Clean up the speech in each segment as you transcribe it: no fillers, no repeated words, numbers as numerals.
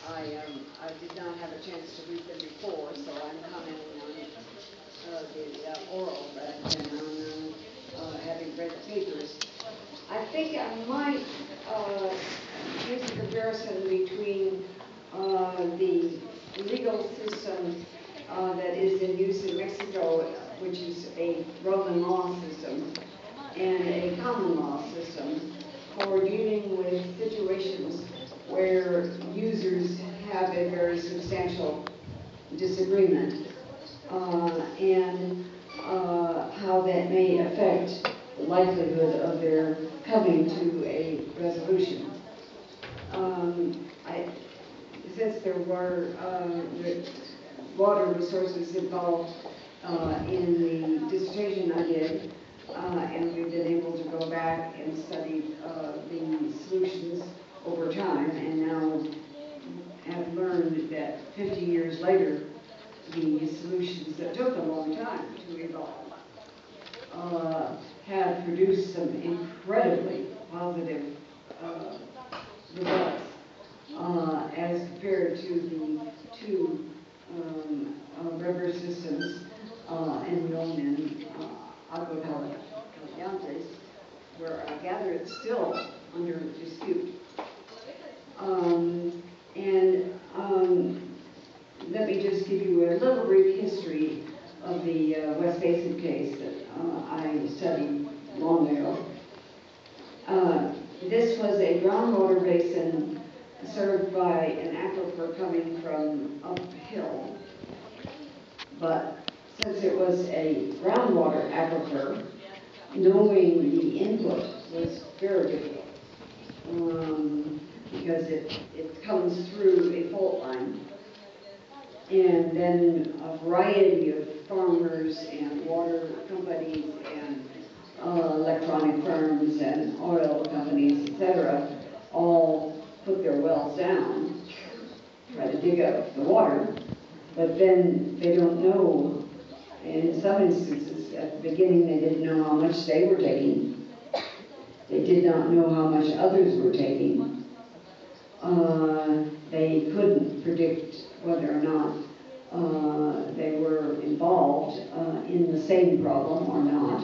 I did not have a chance to read them before, so I'm commenting on the oral that I've been on, having read the papers. I think I might use a comparison between the legal system that is in use in Mexico, which is a Roman law system, and a common law system for dealing with situations where users have a very substantial disagreement and how that may affect the likelihood of their coming to a resolution. Since there were water resources involved in the dissertation I did, and we've been able to go back and study the solutions over time, and now have learned that 50 years later, the solutions that took a long time to evolve have produced some incredibly positive results as compared to the two river systems enrolled in Agua Calientes, where I gather it's still under dispute. Let me just give you a little brief history of the West Basin case that I studied long ago. This was a groundwater basin served by an aquifer coming from uphill. But since it was a groundwater aquifer, knowing the input was very difficult because it comes through a fault line. And then a variety of farmers and water companies and electronic firms and oil companies, etc., all put their wells down, try to dig up the water, but then they don't know. In some instances, at the beginning, they didn't know how much they were taking. They did not know how much others were taking. They couldn't predict whether or not they were involved in the same problem or not.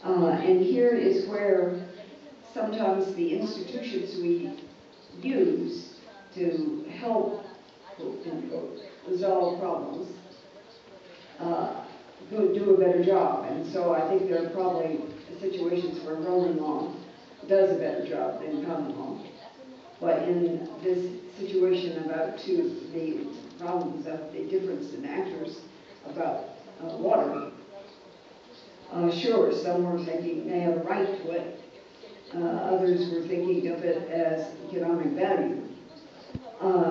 And here is where sometimes the institutions we use to help, quote unquote, resolve problems do a better job. And so I think there are probably situations where Roman law does a better job than common law. But in this situation about the problems of the difference in actors about water, sure, some were thinking they have a right to it. Others were thinking of it as economic value.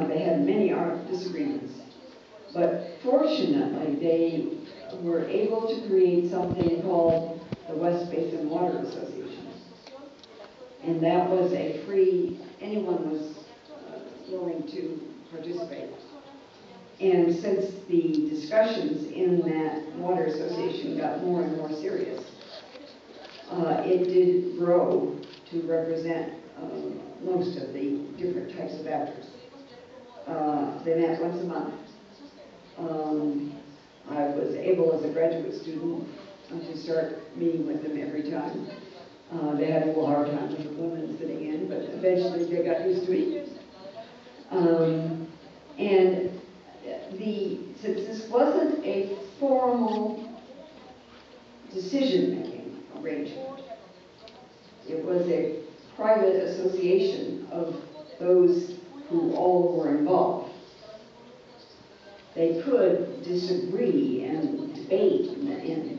They had many disagreements. But fortunately, they were able to create something called the West Basin Water Association. And that was a free, anyone was willing to participate. And since the discussions in that water association got more and more serious, it did grow to represent most of the different types of actors. They met once a month. I was able, as a graduate student, to start meeting with them every time. They had a little hard time with the women sitting in, but eventually they got used to it. And since this wasn't a formal decision-making arrangement, it was a private association of those who all were involved. They could disagree and debate and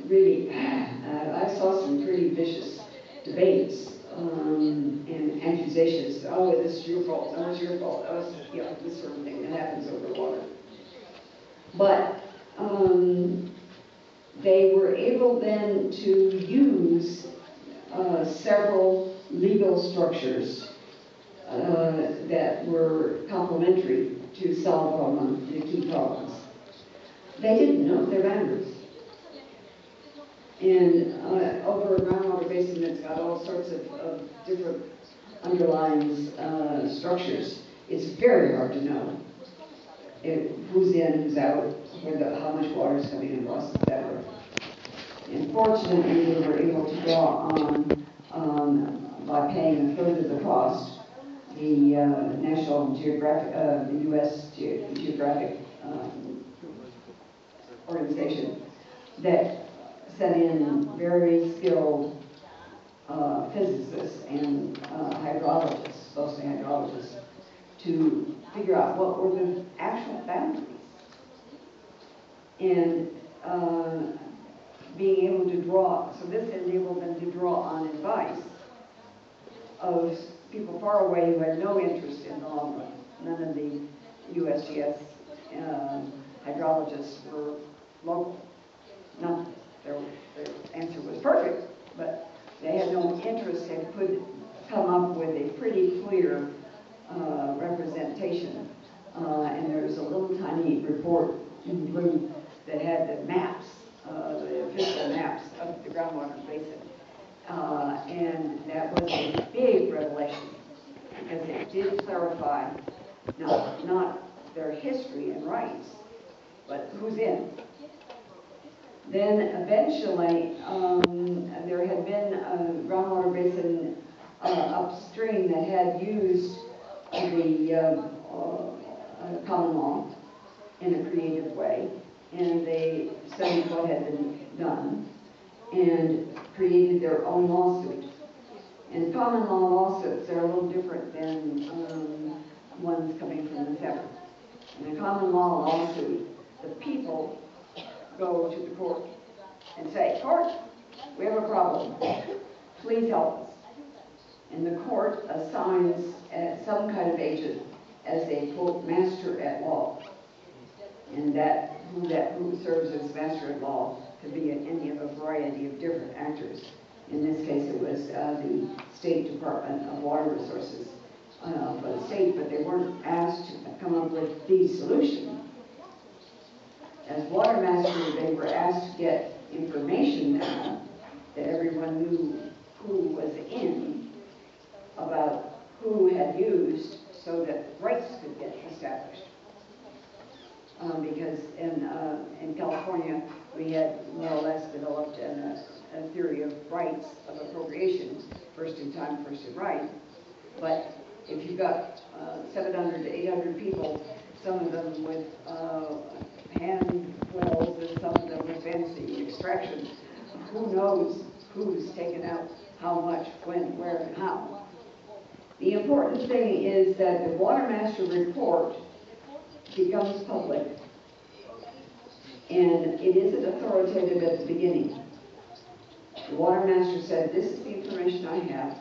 really, I saw some pretty vicious debates and accusations. Oh, this is your fault. That was your fault. That was, this sort of thing that happens over water. But they were able then to use several legal structures that were complementary to solve the key problems. They didn't know their boundaries. And over a groundwater basin that's got all sorts of different underlying structures, It's very hard to know who's in, who's out, how much water is coming across, etc. And fortunately, we were able to draw on by paying a third of the cost, the National Geographic, the U.S. Geographic organization that sent in very skilled physicists and hydrologists, mostly hydrologists, to figure out what were the actual boundaries. And being able to draw, so this enabled them to draw on advice of people far away who had no interest in the long run. None of the USGS hydrologists were local. None. Their answer was perfect, but they had no interest and could come up with a pretty clear representation. And there's a little tiny report in blue that had the maps, the official maps of the groundwater basin. And that was a big revelation because it did clarify not their history and rights, but who's in. Then eventually, there had been a groundwater basin upstream that had used the common law in a creative way, and they studied what had been done and created their own lawsuit. And common law lawsuits are a little different than ones coming from the federal. In a common law lawsuit, the people go to the court and say, "Court, we have a problem. Please help us." And the court assigns some kind of agent as a, quote, master at law. And who serves as master at law could be any of a variety of different actors. In this case, it was the State Department of Water Resources for the state, but they weren't asked to come up with the solution. As water master, they were asked to get information down that everyone knew who was in, about who had used, so that rights could get established. Because in California, we had more or less developed a theory of rights of appropriation, first in time, first in right. But if you've got 700 to 800 people, some of them with hand wells and some of them with fancy extraction, who knows who's taken out how much, when, where, and how. The important thing is that the Water Master report becomes public, and it isn't authoritative at the beginning. The Water Master said, "This is the information I have.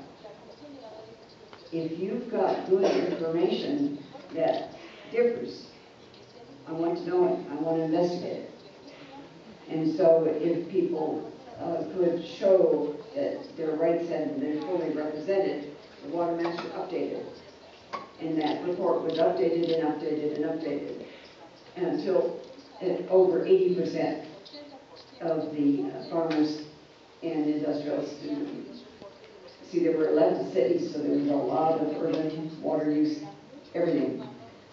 If you've got good information that differs, I want to know it. I want to investigate it." And so if people could show that their rights had been fully represented, the Water Master updated. And that report was updated and updated and updated until over 80% of the farmers and industrialists didn't. See, there were 11 cities, so there was a lot of urban water use, everything,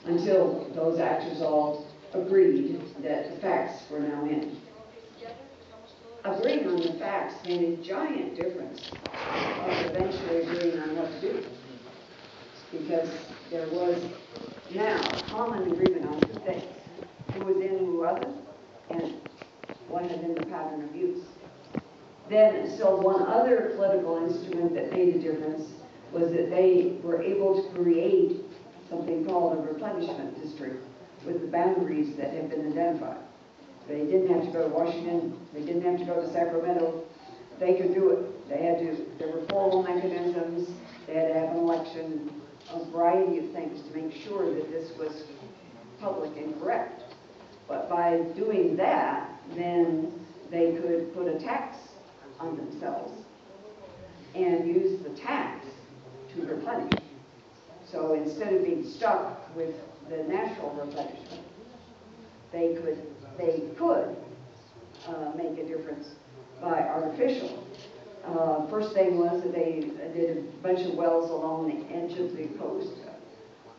until those actors all agreed that the facts were now in. Agreeing on the facts made a giant difference of eventually agreeing on what to do. Because there was now common agreement on two things: who was in, who wasn't, and what had been the pattern of use. Then, so one other political instrument that made a difference was that they were able to create something called a replenishment district with the boundaries that had been identified. They didn't have to go to Washington, they didn't have to go to Sacramento, they could do it. There were formal mechanisms, they had to have an election, a variety of things to make sure that this was public and correct. But by doing that, then they could put a tax on themselves and use the tax to replenish. So instead of being stuck with the natural replenishment, they could make a difference by artificial. First thing was that they did a bunch of wells along the edge of the coast,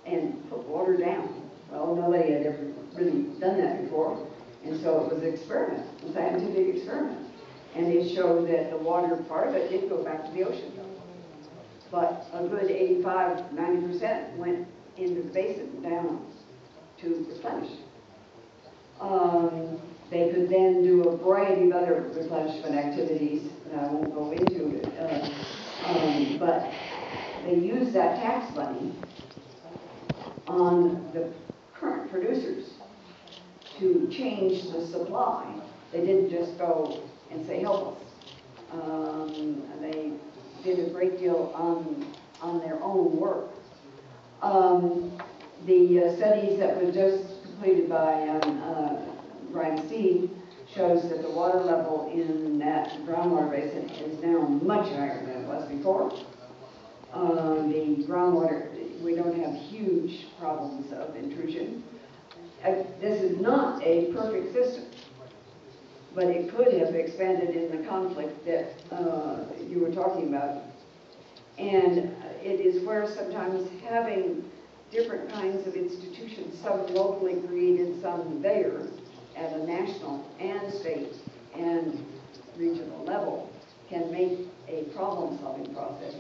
and put water down. Well, nobody had ever really done that before, and so it was an experiment, a scientific experiment. And it showed that the water part of it did go back to the ocean. But a good 85–90% went into the basin down to replenish. They could then do a variety of other replenishment activities that I won't go into, but they used that tax money on the current producers to change the supply. They didn't just go and say, help us. They did a great deal on their own work. The studies that were just completed by Brian Steve shows that the water level in that groundwater basin is now much higher than it was before. The groundwater, we don't have huge problems of intrusion. This is not a perfect system, but it could have expanded in the conflict that you were talking about. And it is where sometimes having different kinds of institutions, some locally created, some there, at a national and state and regional level, can make a problem-solving process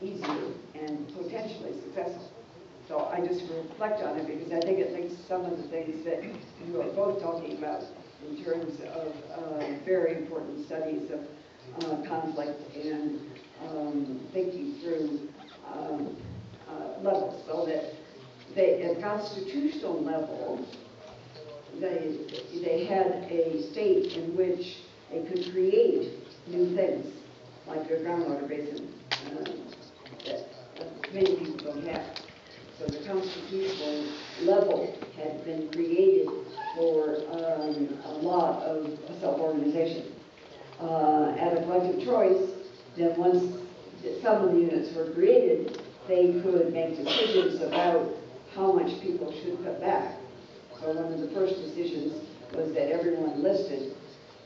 easier and potentially successful. So I just reflect on it because I think it links some of the things that you are both talking about in terms of very important studies of conflict and thinking through levels, so that at a constitutional level, they had a state in which they could create new things, like their groundwater basin, that many people don't have. So the constitutional level had been created for a lot of self-organization. At a collective choice, then once some of the units were created, they could make decisions about how much people should cut back. So one of the first decisions was that everyone listed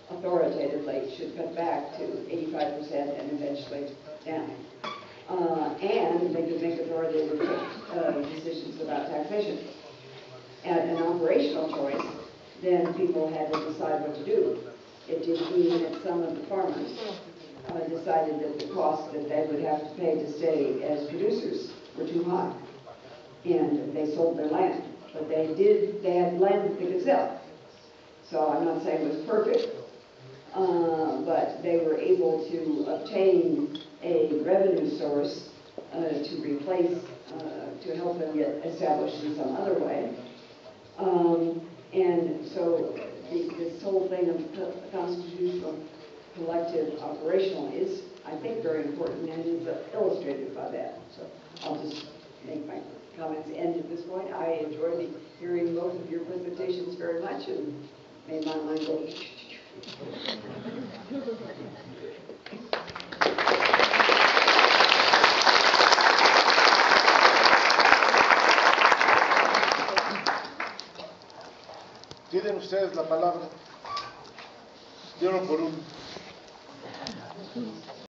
authoritatively should cut back to 85% and eventually down. And they could make authoritative decisions about taxation. At an operational choice, then people had to decide what to do. It did mean that some of the farmers decided that the cost that they would have to pay to stay as producers were too high, and they sold their land. But they had land that they could sell. So I'm not saying it was perfect, but they were able to obtain a revenue source to replace, to help them get established in some other way. And so this whole thing of constitutional collective operational is, I think, very important and is illustrated by that. So I'll just make my comments end at this point. I enjoyed hearing both of your presentations very much and made my mind go. Tienen ustedes la palabra. Dieron por un